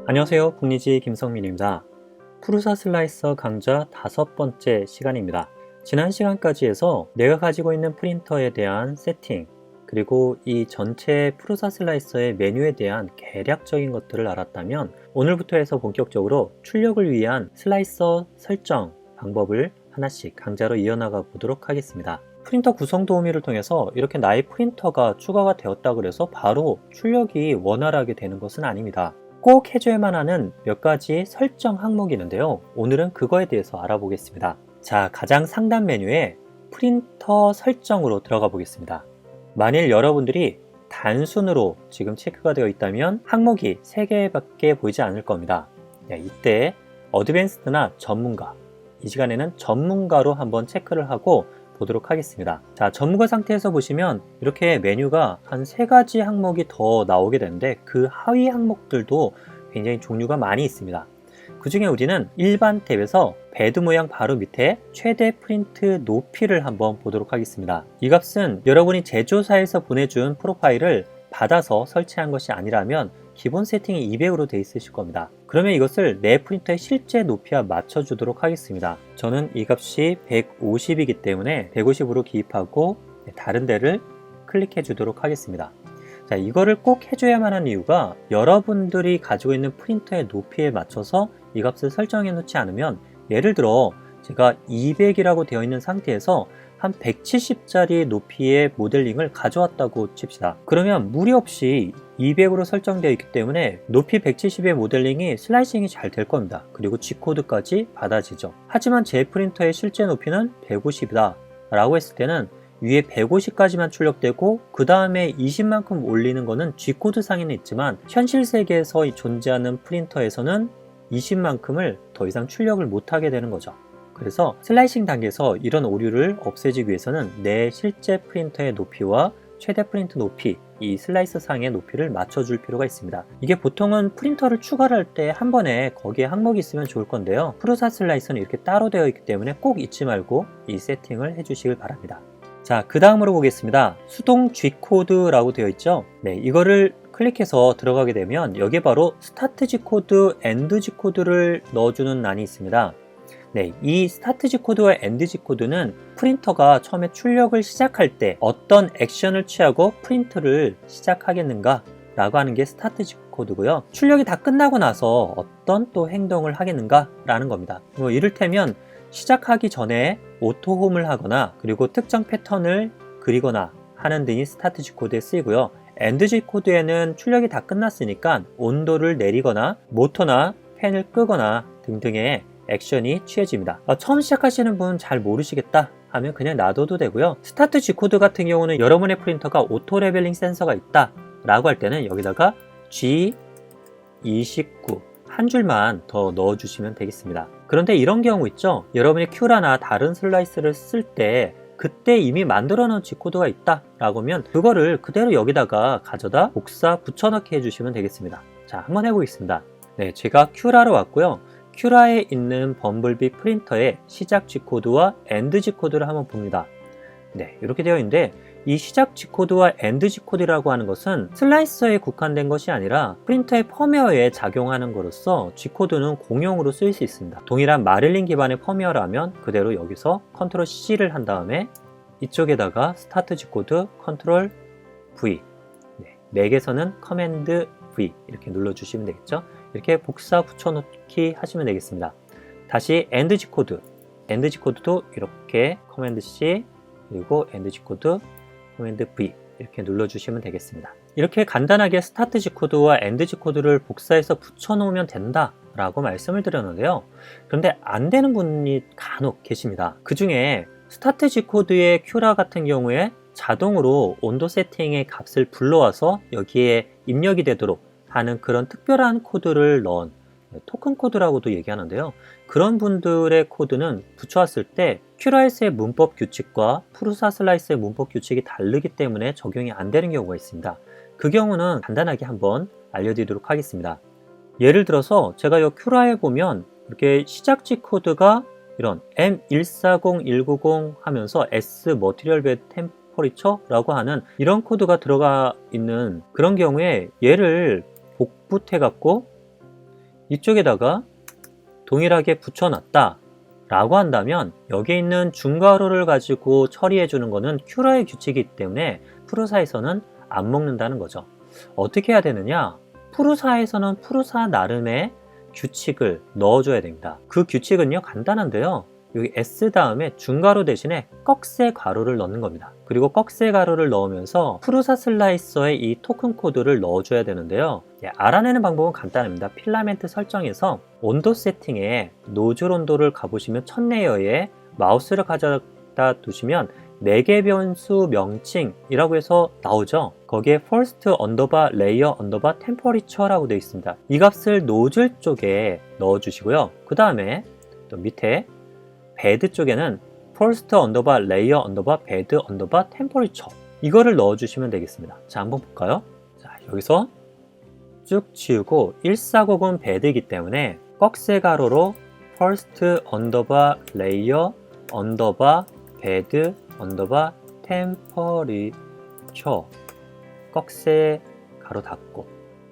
안녕하세요. 북리지 김성민입니다. 프루사 슬라이서 강좌 5번째 시간입니다. 지난 시간까지 해서 내가 가지고 있는 프린터에 대한 세팅, 그리고 이 전체 프루사 슬라이서의 메뉴에 대한 개략적인 것들을 알았다면 오늘부터 해서 본격적으로 출력을 위한 슬라이서 설정 방법을 하나씩 강좌로 이어나가 보도록 하겠습니다. 프린터 구성 도우미를 통해서 이렇게 나의 프린터가 추가가 되었다고 해서 바로 출력이 원활하게 되는 것은 아닙니다. 꼭 해줘야만 하는 몇 가지 설정 항목이 있는데요. 오늘은 그거에 대해서 알아보겠습니다. 자, 가장 상단 메뉴에 프린터 설정으로 들어가 보겠습니다. 만일 여러분들이 단순으로 지금 체크가 되어 있다면 항목이 3개밖에 보이지 않을 겁니다. 이때 어드밴스드나 전문가, 이 시간에는 전문가로 한번 체크를 하고 보도록 하겠습니다. 자, 전문가 상태에서 보시면 이렇게 메뉴가 한 3가지 항목이 더 나오게 되는데 그 하위 항목들도 굉장히 종류가 많이 있습니다. 그 중에 우리는 일반 탭에서 배드 모양 바로 밑에 최대 프린트 높이를 한번 보도록 하겠습니다. 이 값은 여러분이 제조사에서 보내준 프로파일을 받아서 설치한 것이 아니라면 기본 세팅이 200으로 되어 있으실 겁니다. 그러면 이것을 내 프린터의 실제 높이와 맞춰주도록 하겠습니다. 저는 이 값이 150이기 때문에 150으로 기입하고 다른 데를 클릭해 주도록 하겠습니다. 자, 이거를 꼭 해줘야만 하는 이유가 여러분들이 가지고 있는 프린터의 높이에 맞춰서 이 값을 설정해 놓지 않으면, 예를 들어 제가 200이라고 되어 있는 상태에서 한 170짜리 높이의 모델링을 가져왔다고 칩시다. 그러면 무리 없이 200으로 설정되어 있기 때문에 높이 170의 모델링이 슬라이싱이 잘 될 겁니다. 그리고 G코드까지 받아지죠. 하지만 제 프린터의 실제 높이는 150이다 라고 했을 때는 위에 150까지만 출력되고 그 다음에 20만큼 올리는 거는 G코드 상에는 있지만 현실 세계에서 존재하는 프린터에서는 20만큼을 더 이상 출력을 못하게 되는 거죠. 그래서 슬라이싱 단계에서 이런 오류를 없애주기 위해서는 내 실제 프린터의 높이와 최대 프린트 높이, 이 슬라이스 상의 높이를 맞춰줄 필요가 있습니다. 이게 보통은 프린터를 추가를 할 때 한 번에 거기에 항목이 있으면 좋을 건데요. 프루사 슬라이서는 이렇게 따로 되어 있기 때문에 꼭 잊지 말고 이 세팅을 해주시길 바랍니다. 자, 그 다음으로 보겠습니다. 수동 G코드라고 되어 있죠. 네, 이거를 클릭해서 들어가게 되면 여기에 바로 스타트 G코드, 엔드 G코드를 넣어주는 란이 있습니다. 네, 이 스타트 G코드와 엔드 G코드는 프린터가 처음에 출력을 시작할 때 어떤 액션을 취하고 프린트를 시작하겠는가 라고 하는 게 스타트 G코드고요. 출력이 다 끝나고 나서 어떤 또 행동을 하겠는가 라는 겁니다. 이를테면 시작하기 전에 오토홈을 하거나 그리고 특정 패턴을 그리거나 하는 등이 스타트 G코드에 쓰이고요. 엔드 G코드에는 출력이 다 끝났으니까 온도를 내리거나 모터나 팬을 끄거나 등등의 액션이 취해집니다. 처음 시작하시는 분 잘 모르시겠다 하면 그냥 놔둬도 되고요. 스타트 G코드 같은 경우는 여러분의 프린터가 오토 레벨링 센서가 있다 라고 할 때는 여기다가 G29 한 줄만 더 넣어주시면 되겠습니다. 그런데 이런 경우 있죠. 여러분이 큐라나 다른 슬라이스를 쓸 때 그때 이미 만들어 놓은 G코드가 있다 라고 하면 그거를 그대로 여기다가 가져다 복사 붙여넣기 해주시면 되겠습니다. 자, 한번 해보겠습니다. 네, 제가 큐라로 왔고요. 큐라에 있는 범블비 프린터의 시작 G코드와 엔드 G코드를 한번 봅니다. 네, 이렇게 되어 있는데 이 시작 G코드와 엔드 G코드라고 하는 것은 슬라이서에 국한된 것이 아니라 프린터의 펌웨어에 작용하는 것으로서 G코드는 공용으로 쓰일 수 있습니다. 동일한 마릴린 기반의 펌웨어라면 그대로 여기서 컨트롤 C를 한 다음에 이쪽에다가 스타트 G코드 컨트롤 V, 맥에서는 커맨드 V 이렇게 눌러주시면 되겠죠. 이렇게 복사 붙여넣기 하시면 되겠습니다. 다시 엔드 G코드, 엔드 G코드도 이렇게 커맨드 C 그리고 엔드 G코드, 커맨드 V 이렇게 눌러주시면 되겠습니다. 이렇게 간단하게 스타트 G코드와 엔드 G코드를 복사해서 붙여놓으면 된다 라고 말씀을 드렸는데요. 그런데 안 되는 분이 간혹 계십니다. 그 중에 스타트 G코드의 큐라 같은 경우에 자동으로 온도 세팅의 값을 불러와서 여기에 입력이 되도록 하는 그런 특별한 코드를 넣은 토큰 코드라고도 얘기하는데요. 그런 분들의 코드는 붙여왔을 때 큐라에서의 문법 규칙과 프루사 슬라이스의 문법 규칙이 다르기 때문에 적용이 안 되는 경우가 있습니다. 그 경우는 간단하게 한번 알려드리도록 하겠습니다. 예를 들어서 제가 이 큐라에 보면 이렇게 시작 G코드가 이런 M140190 하면서 S 머티리얼 베드 템퍼리처라고 하는 이런 코드가 들어가 있는 그런 경우에 얘를 복붙해 갖고 이쪽에다가 동일하게 붙여놨다 라고 한다면 여기 있는 중괄호를 가지고 처리해 주는 거는 큐러의 규칙이기 때문에 프루사에서는 안 먹는다는 거죠. 어떻게 해야 되느냐? 프루사에서는 프루사 나름의 규칙을 넣어줘야 됩니다. 그 규칙은요 간단한데요, 여기 S 다음에 중괄호 대신에 꺽쇠 괄호를 넣는 겁니다. 그리고 꺽쇠 괄호를 넣으면서 프루사 슬라이서에 이 토큰 코드를 넣어줘야 되는데요, 알아내는 방법은 간단합니다. 필라멘트 설정에서 온도 세팅에 노즐 온도를 가보시면 첫 레이어에 마우스를 가져다 두시면 매개 변수 명칭이라고 해서 나오죠. 거기에 first 언더바 layer 언더바 temperature라고 되어 있습니다. 이 값을 노즐 쪽에 넣어 주시고요. 그 다음에 또 밑에 베드 쪽에는 first 언더바 layer 언더바 bed 언더바 temperature 이거를 넣어 주시면 되겠습니다. 자, 한번 볼까요? 자, 여기서 쭉 치우고 140은 베드이기 때문에 꺽쇠 가로로 first 언더바 layer 언더바 bed 언더바 temperature 꺽쇠 가로 닫고,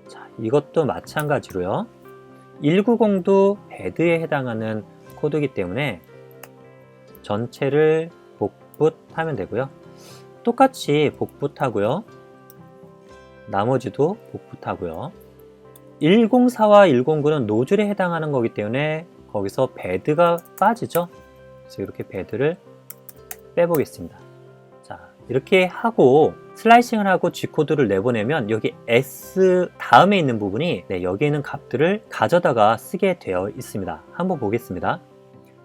자, 이것도 마찬가지로요. 190도 베드에 해당하는 코드이기 때문에 전체를 복붙하면 되고요. 똑같이 복붙하고요. 나머지도 복붙하고요. 104와 109는 노즐에 해당하는 거기 때문에 거기서 베드가 빠지죠. 그래서 이렇게 베드를 빼보겠습니다. 자, 이렇게 하고 슬라이싱을 하고 G코드를 내보내면 여기 S 다음에 있는 부분이 여기에 있는 값들을 가져다가 쓰게 되어 있습니다. 한번 보겠습니다.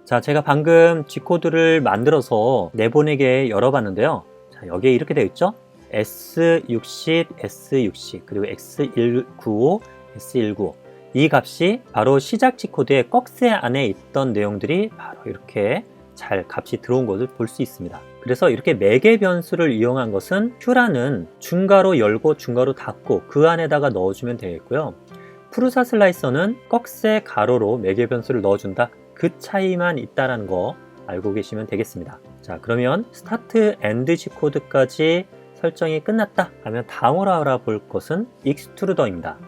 자, 제가 방금 G코드를 만들어서 내보내게 열어봤는데요. 자, 여기에 이렇게 되어 있죠. S60, S60 그리고 X195, S195 이 값이 바로 시작 G코드의 꺽쇠 안에 있던 내용들이 바로 이렇게 잘 값이 들어온 것을 볼 수 있습니다. 그래서 이렇게 매개 변수를 이용한 것은 Q라는 중괄호 열고 중괄호 닫고 그 안에다가 넣어주면 되겠고요. 프루사 슬라이서는 꺽쇠 가로로 매개 변수를 넣어준다, 그 차이만 있다는 거 알고 계시면 되겠습니다. 자, 그러면 스타트 엔드 G코드까지 설정이 끝났다 하면 다음으로 알아볼 것은 익스트루더입니다.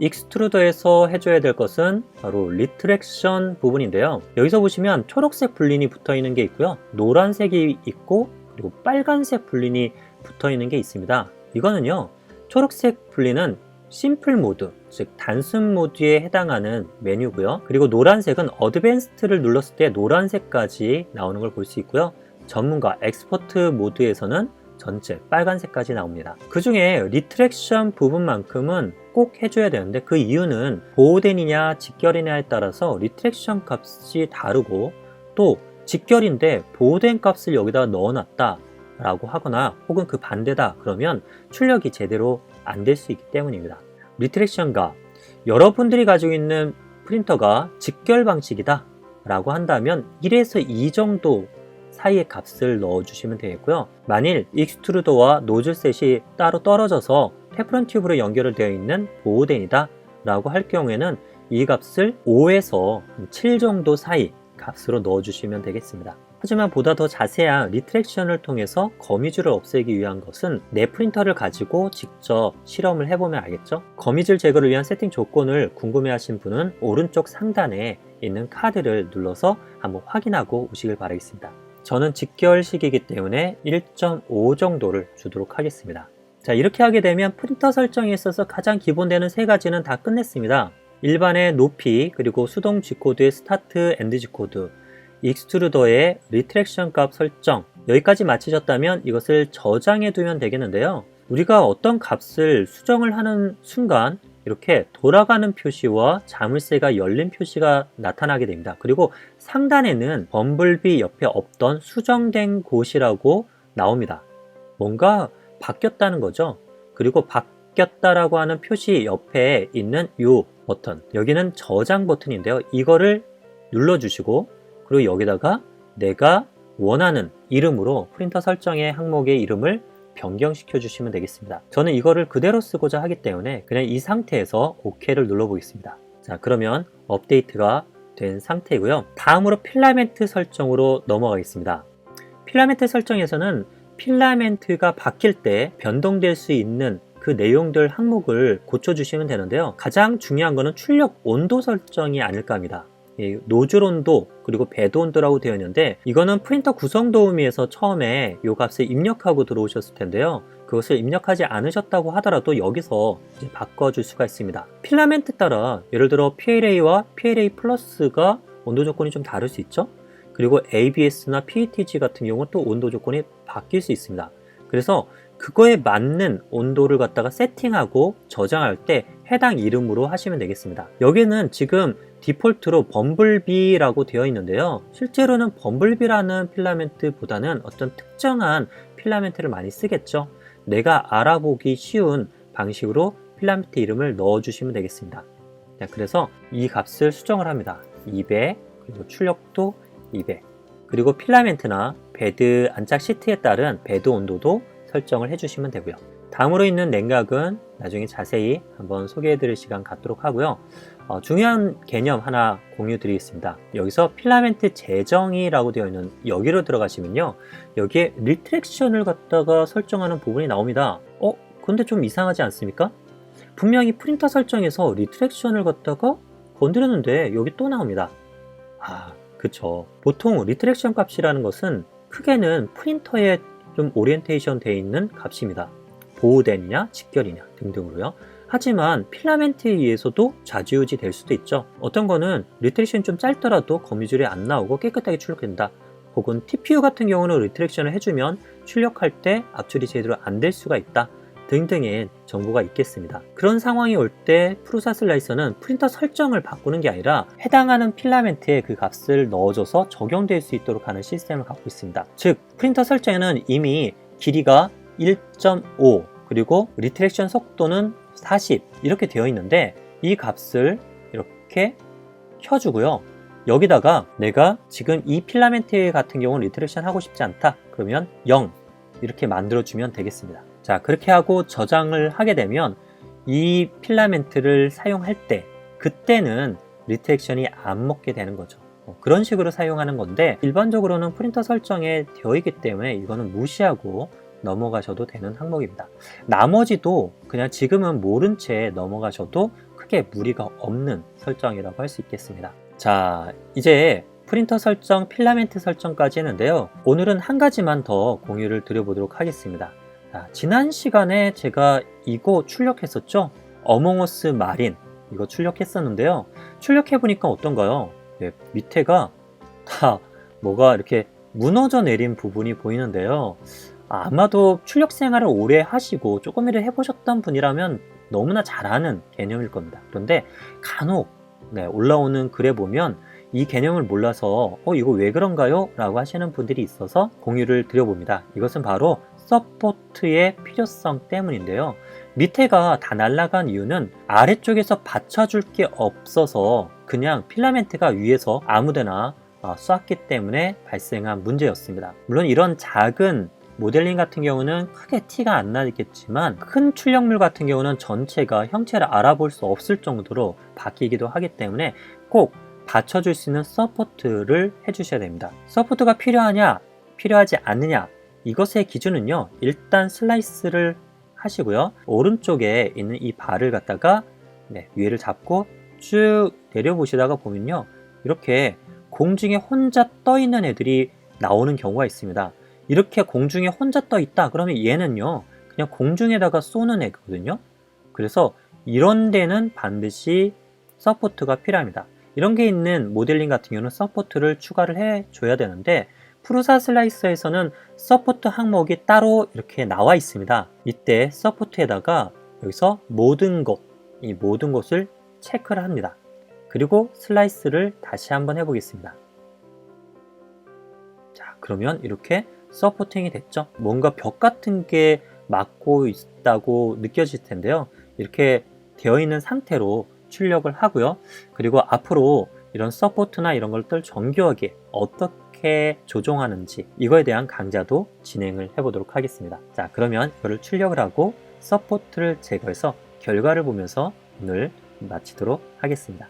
익스트루더에서 해줘야 될 것은 바로 리트랙션 부분인데요. 여기서 보시면 초록색 불린이 붙어 있는 게 있고요, 노란색이 있고 그리고 빨간색 불린이 붙어 있는 게 있습니다. 이거는요, 초록색 불린은 심플 모드, 즉 단순 모드에 해당하는 메뉴고요. 그리고 노란색은 어드밴스드를 눌렀을 때 노란색까지 나오는 걸 볼 수 있고요. 전문가 엑스퍼트 모드에서는 전체 빨간색까지 나옵니다. 그 중에 리트랙션 부분만큼은 꼭 해줘야 되는데 그 이유는 보호된이냐 직결이냐에 따라서 리트랙션 값이 다르고, 또 직결인데 보호된 값을 여기다 넣어놨다 라고 하거나 혹은 그 반대다 그러면 출력이 제대로 안 될 수 있기 때문입니다. 리트랙션 값, 여러분들이 가지고 있는 프린터가 직결 방식이다 라고 한다면 1에서 2 정도 사이의 값을 넣어주시면 되겠고요. 만일 익스트루더와 노즐셋이 따로 떨어져서 테프론 튜브로 연결되어 있는 보호된이다 라고 할 경우에는 이 값을 5에서 7 정도 사이 값으로 넣어주시면 되겠습니다. 하지만 보다 더 자세한 리트랙션을 통해서 거미줄을 없애기 위한 것은 내 프린터를 가지고 직접 실험을 해보면 알겠죠? 거미줄 제거를 위한 세팅 조건을 궁금해하신 분은 오른쪽 상단에 있는 카드를 눌러서 한번 확인하고 오시길 바라겠습니다. 저는 직결식이기 때문에 1.5 정도를 주도록 하겠습니다. 자, 이렇게 하게 되면 프린터 설정에 있어서 가장 기본되는 세 가지는 다 끝냈습니다. 일반의 높이, 그리고 수동 G코드의 스타트 엔드 G코드, 익스트루더의 리트랙션 값 설정, 여기까지 마치셨다면 이것을 저장해 두면 되겠는데요. 우리가 어떤 값을 수정을 하는 순간 이렇게 돌아가는 표시와 자물쇠가 열린 표시가 나타나게 됩니다. 그리고 상단에는 범블비 옆에 없던 수정된 곳이라고 나옵니다. 뭔가 바뀌었다는 거죠. 그리고 바뀌었다라고 하는 표시 옆에 있는 이 버튼, 여기는 저장 버튼인데요. 이거를 눌러주시고, 그리고 여기다가 내가 원하는 이름으로 프린터 설정의 항목의 이름을 변경시켜 주시면 되겠습니다. 저는 이거를 그대로 쓰고자 하기 때문에 그냥 이 상태에서 OK를 눌러 보겠습니다. 자, 그러면 업데이트가 된 상태고요. 다음으로 필라멘트 설정으로 넘어가겠습니다. 필라멘트 설정에서는 필라멘트가 바뀔 때 변동될 수 있는 그 내용들 항목을 고쳐주시면 되는데요. 가장 중요한 거는 출력 온도 설정이 아닐까 합니다. 노즐 온도 그리고 배드 온도라고 되어 있는데 이거는 프린터 구성 도우미에서 처음에 이 값을 입력하고 들어오셨을 텐데요. 그것을 입력하지 않으셨다고 하더라도 여기서 이제 바꿔줄 수가 있습니다. 필라멘트 따라 예를 들어 PLA와 PLA 플러스가 온도 조건이 좀 다를 수 있죠. 그리고 ABS나 PETG 같은 경우는 또 온도 조건이 바뀔 수 있습니다. 그래서 그거에 맞는 온도를 갖다가 세팅하고 저장할 때 해당 이름으로 하시면 되겠습니다. 여기는 지금 디폴트로 범블비라고 되어 있는데요. 실제로는 범블비라는 필라멘트보다는 어떤 특정한 필라멘트를 많이 쓰겠죠. 내가 알아보기 쉬운 방식으로 필라멘트 이름을 넣어주시면 되겠습니다. 그래서 이 값을 수정을 합니다. 200, 그리고 출력도 200, 그리고 필라멘트나 베드 안착 시트에 따른 베드 온도도 설정을 해주시면 되고요. 다음으로 있는 냉각은 나중에 자세히 한번 소개해드릴 시간 갖도록 하고요. 중요한 개념 하나 공유 드리겠습니다. 여기서 필라멘트 재정의라고 되어 있는 여기로 들어가시면요. 여기에 리트랙션을 갖다가 설정하는 부분이 나옵니다. 근데 좀 이상하지 않습니까? 분명히 프린터 설정에서 리트랙션을 갖다가 건드렸는데 여기 또 나옵니다. 그쵸. 보통 리트랙션 값이라는 것은 크게는 프린터에 좀 오리엔테이션 되어 있는 값입니다. 보호대냐 직결이냐 등등으로요. 하지만 필라멘트에 의해서도 좌지우지 될 수도 있죠. 어떤 거는 리트랙션이 좀 짧더라도 거미줄이 안 나오고 깨끗하게 출력된다. 혹은 TPU 같은 경우는 리트랙션을 해주면 출력할 때 압출이 제대로 안 될 수가 있다. 등등의 정보가 있겠습니다. 그런 상황이 올 때 프루사 슬라이서는 프린터 설정을 바꾸는 게 아니라 해당하는 필라멘트에 그 값을 넣어줘서 적용될 수 있도록 하는 시스템을 갖고 있습니다. 즉 프린터 설정에는 이미 길이가 1.5 그리고 리트랙션 속도는 40 이렇게 되어 있는데 이 값을 이렇게 켜주고요. 여기다가 내가 지금 이 필라멘트 같은 경우는 리트랙션 하고 싶지 않다. 그러면 0 이렇게 만들어주면 되겠습니다. 자, 그렇게 하고 저장을 하게 되면 이 필라멘트를 사용할 때 그때는 리트랙션이 안 먹게 되는 거죠. 그런 식으로 사용하는 건데 일반적으로는 프린터 설정에 되어 있기 때문에 이거는 무시하고 넘어가셔도 되는 항목입니다. 나머지도 그냥 지금은 모른 채 넘어가셔도 크게 무리가 없는 설정이라고 할 수 있겠습니다. 자, 이제 프린터 설정, 필라멘트 설정까지 했는데요. 오늘은 한 가지만 더 공유를 드려보도록 하겠습니다. 지난 시간에 제가 이거 출력했었죠? 어몽어스 마린 이거 출력했었는데요. 출력해보니까 어떤가요? 밑에가 다 뭐가 이렇게 무너져 내린 부분이 보이는데요. 아마도 출력 생활을 오래 하시고 조금이라도 해보셨던 분이라면 너무나 잘 아는 개념일 겁니다. 그런데 간혹 올라오는 글에 보면 이 개념을 몰라서 이거 왜 그런가요? 라고 하시는 분들이 있어서 공유를 드려봅니다. 이것은 바로 서포트의 필요성 때문인데요. 밑에가 다 날아간 이유는 아래쪽에서 받쳐줄 게 없어서 그냥 필라멘트가 위에서 아무데나 쐈기 때문에 발생한 문제였습니다. 물론 이런 작은 모델링 같은 경우는 크게 티가 안 나겠지만 큰 출력물 같은 경우는 전체가 형체를 알아볼 수 없을 정도로 바뀌기도 하기 때문에 꼭 받쳐줄 수 있는 서포트를 해주셔야 됩니다. 서포트가 필요하냐 필요하지 않느냐 이것의 기준은요, 일단 슬라이스를 하시고요, 오른쪽에 있는 이 바를 갖다가 위에를 잡고 쭉 내려보시다가 보면요, 이렇게 공중에 혼자 떠 있는 애들이 나오는 경우가 있습니다. 이렇게 공중에 혼자 떠 있다 그러면 얘는요 그냥 공중에다가 쏘는 애거든요. 그래서 이런 데는 반드시 서포트가 필요합니다. 이런 게 있는 모델링 같은 경우는 서포트를 추가를 해 줘야 되는데 프루사 슬라이서에서는 서포트 항목이 따로 이렇게 나와 있습니다. 이때 서포트에다가 여기서 모든 것, 이 모든 것을 체크를 합니다. 그리고 슬라이스를 다시 한번 해보겠습니다. 자, 그러면 이렇게 서포팅이 됐죠. 뭔가 벽 같은 게 막고 있다고 느껴질 텐데요. 이렇게 되어 있는 상태로 출력을 하고요. 그리고 앞으로 이런 서포트나 이런 것들 정교하게 어떻게 조종하는지 이거에 대한 강좌도 진행을 해보도록 하겠습니다. 자, 그러면 이거를 출력을 하고 서포트를 제거해서 결과를 보면서 오늘 마치도록 하겠습니다.